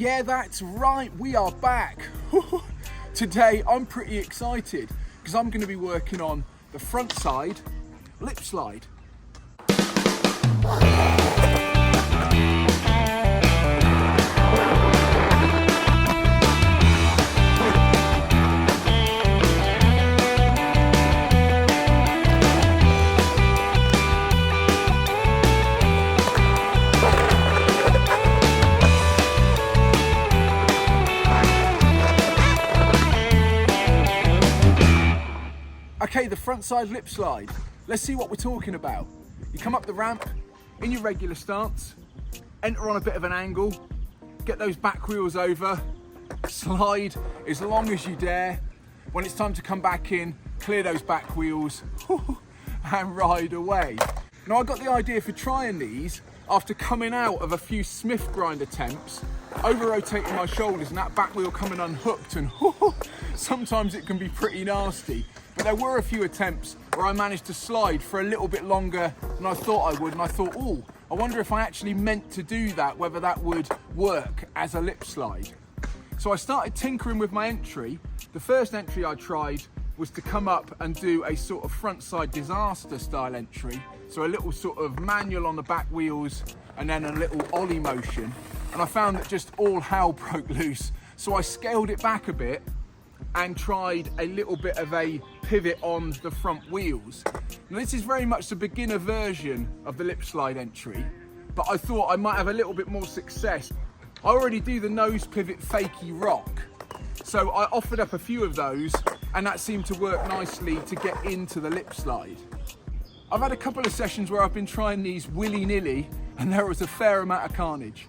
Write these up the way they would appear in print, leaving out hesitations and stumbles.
Yeah, that's right, we are back. Today I'm pretty excited because I'm going to be working on the front side lip slide. Okay, the front side lip slide. Let's see what we're talking about. You come up the ramp in your regular stance, enter on a bit of an angle, get those back wheels over, slide as long as you dare. When it's time to come back in, clear those back wheels and ride away. Now I got the idea for trying these after coming out of a few Smith grind attempts, over rotating my shoulders and that back wheel coming unhooked, and sometimes it can be pretty nasty. But there were a few attempts where I managed to slide for a little bit longer than I thought I would, and I thought, oh, I wonder if I actually meant to do that, whether that would work as a lip slide. So I started tinkering with my entry. The first entry I tried was to come up and do a sort of front side disaster style entry. So a little sort of manual on the back wheels and then a little Ollie motion. And I found that just all hell broke loose. So I scaled it back a bit and tried a little bit of a pivot on the front wheels. Now this is very much the beginner version of the lip slide entry, but I thought I might have a little bit more success. I already do the nose pivot fakie rock, so I offered up a few of those and that seemed to work nicely to get into the lip slide. I've had a couple of sessions where I've been trying these willy-nilly and there was a fair amount of carnage.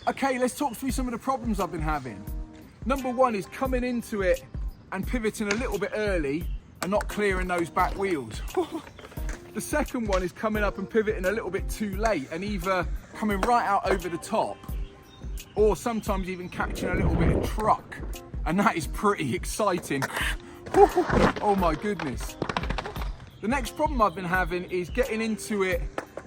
Okay, let's talk through some of the problems I've been having. Number one is coming into it and pivoting a little bit early and not clearing those back wheels. The second one is coming up and pivoting a little bit too late and either coming right out over the top or sometimes even catching a little bit of truck, and that is pretty exciting. Oh my goodness. The next problem I've been having is getting into it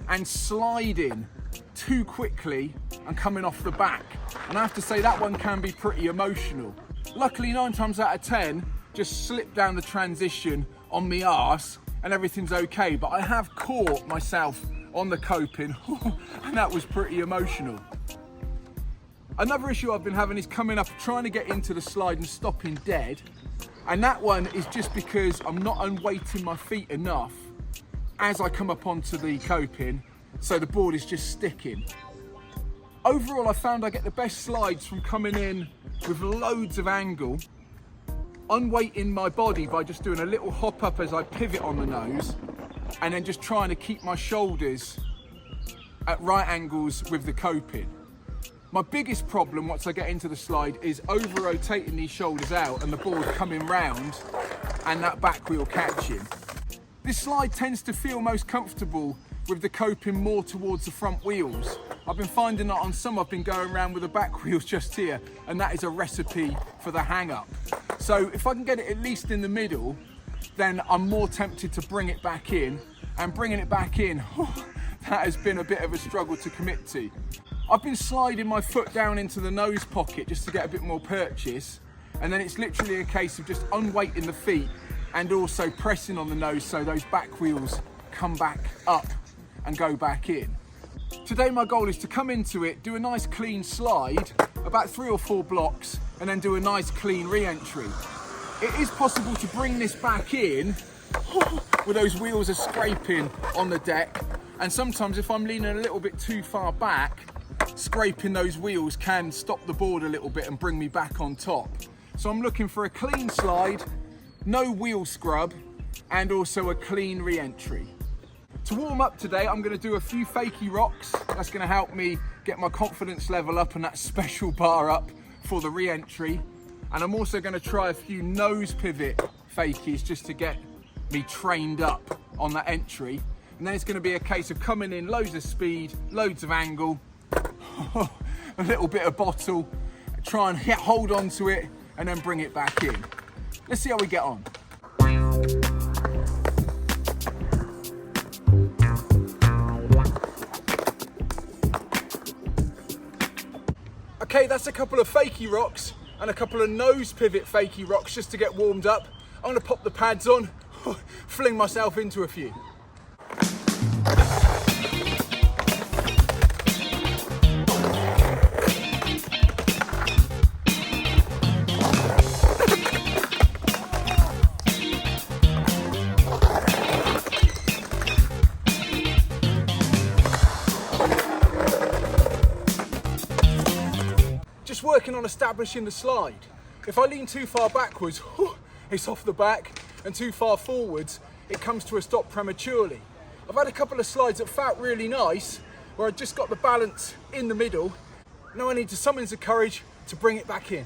and sliding too quickly and coming off the back, and I have to say that one can be pretty emotional. Luckily 9 times out of 10 just slip down the transition on me arse and everything's okay, but I have caught myself on the coping and that was pretty emotional. Another issue I've been having is coming up trying to get into the slide and stopping dead, and that one is just because I'm not unweighting my feet enough as I come up onto the coping, so the board is just sticking. Overall, I found I get the best slides from coming in with loads of angle, unweighting my body by just doing a little hop up as I pivot on the nose, and then just trying to keep my shoulders at right angles with the coping. My biggest problem once I get into the slide is over rotating these shoulders out and the board coming round and that back wheel catching. This slide tends to feel most comfortable with the coping more towards the front wheels. I've been finding that on some I've been going around with the back wheels just here, and that is a recipe for the hang up. So if I can get it at least in the middle, then I'm more tempted to bring it back in, and bringing it back in, that has been a bit of a struggle to commit to. I've been sliding my foot down into the nose pocket just to get a bit more purchase, And then it's literally a case of just unweighting the feet and also pressing on the nose so those back wheels come back up and go back in. Today my goal is to come into it, do a nice clean slide, about 3 or 4 blocks, and then do a nice clean re-entry. It is possible to bring this back in where those wheels are scraping on the deck, and sometimes if I'm leaning a little bit too far back, scraping those wheels can stop the board a little bit and bring me back on top. So I'm looking for a clean slide, no wheel scrub, and also a clean re-entry. To warm up today, I'm going to do a few fakie rocks. That's going to help me get my confidence level up and that special bar up for the re-entry. And I'm also going to try a few nose pivot fakies just to get me trained up on that entry. And then it's going to be a case of coming in loads of speed, loads of angle, a little bit of bottle, try and hold on to it and then bring it back in. Let's see how we get on. Okay, that's a couple of fakie rocks and a couple of nose pivot fakie rocks just to get warmed up. I'm going to pop the pads on, fling myself into a few. Working on establishing the slide. If I lean too far backwards, it's off the back, and too far forwards, it comes to a stop prematurely. I've had a couple of slides that felt really nice, where I just got the balance in the middle. Now I need to summon the courage to bring it back in.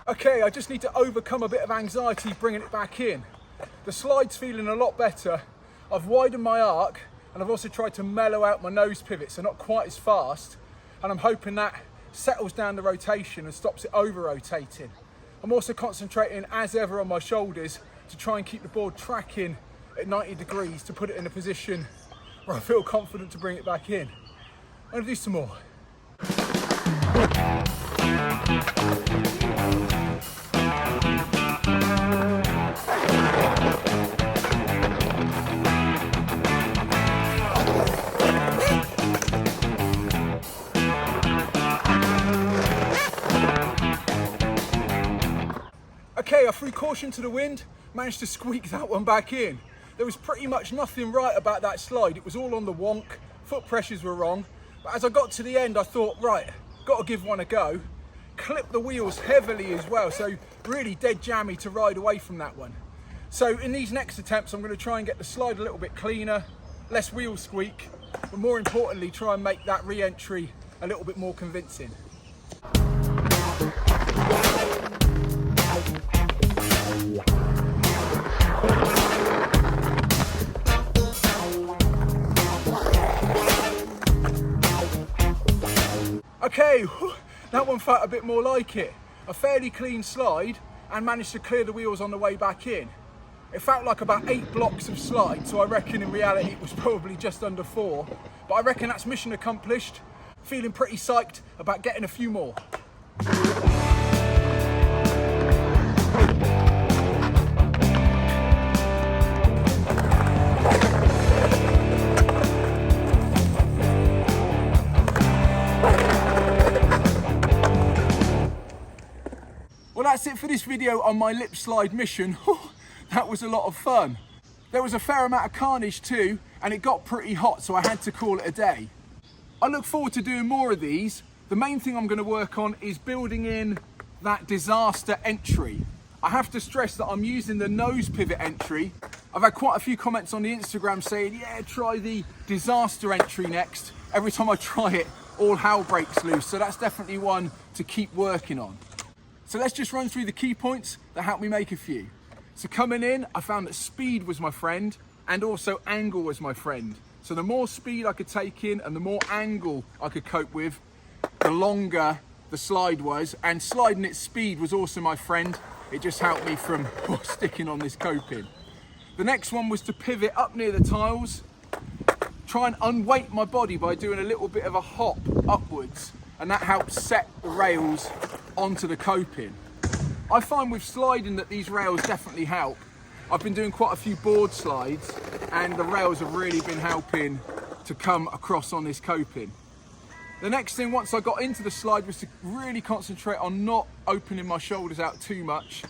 Okay, I just need to overcome a bit of anxiety bringing it back in. The slide's feeling a lot better. I've widened my arc and I've also tried to mellow out my nose pivot so not quite as fast, and I'm hoping that settles down the rotation and stops it over rotating. I'm also concentrating as ever on my shoulders to try and keep the board tracking at 90 degrees to put it in a position where I feel confident to bring it back in. I'm going to do some more. Okay, I threw caution to the wind, managed to squeak that one back in. There was pretty much nothing right about that slide. It was all on the wonk, foot pressures were wrong. But as I got to the end, I thought, right, got to give one a go. Clipped the wheels heavily as well, so really dead jammy to ride away from that one. So in these next attempts, I'm going to try and get the slide a little bit cleaner, less wheel squeak, but more importantly, try and make that re-entry a little bit more convincing. Okay, that one felt a bit more like it. A fairly clean slide and managed to clear the wheels on the way back in. It felt like about 8 blocks of slide, so I reckon in reality it was probably just under 4. But I reckon that's mission accomplished. Feeling pretty psyched about getting a few more. Well, that's it for this video on my Lipslide mission. That was a lot of fun. There was a fair amount of carnage too, and it got pretty hot, so I had to call it a day. I look forward to doing more of these. The main thing I'm going to work on is building in that disaster entry. I have to stress that I'm using the nose pivot entry. I've had quite a few comments on the Instagram saying, yeah, try the disaster entry next. Every time I try it, all hell breaks loose. So that's definitely one to keep working on. So let's just run through the key points that helped me make a few. So coming in, I found that speed was my friend and also angle was my friend. So the more speed I could take in and the more angle I could cope with, the longer the slide was. And sliding at speed was also my friend. It just helped me from sticking on this coping. The next one was to pivot up near the tiles, try and unweight my body by doing a little bit of a hop upwards, and that helps set the rails onto the coping. I find with sliding that these rails definitely help. I've been doing quite a few board slides and the rails have really been helping to come across on this coping. The next thing, once I got into the slide, was to really concentrate on not opening my shoulders out too much.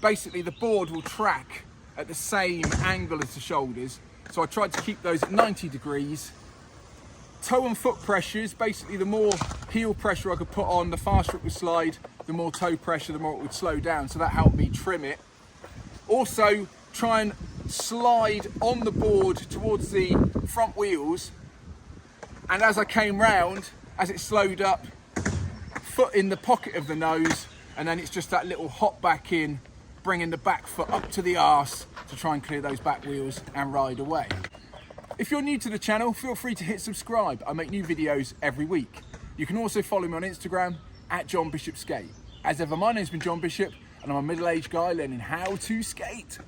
Basically, the board will track at the same angle as the shoulders, so I tried to keep those at 90 degrees. Toe and foot pressures, basically the more heel pressure I could put on, the faster it would slide, the more toe pressure, the more it would slow down, so that helped me trim it. Also, try and slide on the board towards the front wheels, and as I came round, as it slowed up, foot in the pocket of the nose, and then it's just that little hop back in, bringing the back foot up to the arse to try and clear those back wheels and ride away. If you're new to the channel, feel free to hit subscribe. I make new videos every week. You can also follow me on Instagram at John Bishop Skate. As ever, my name's been John Bishop, and I'm a middle-aged guy learning how to skate.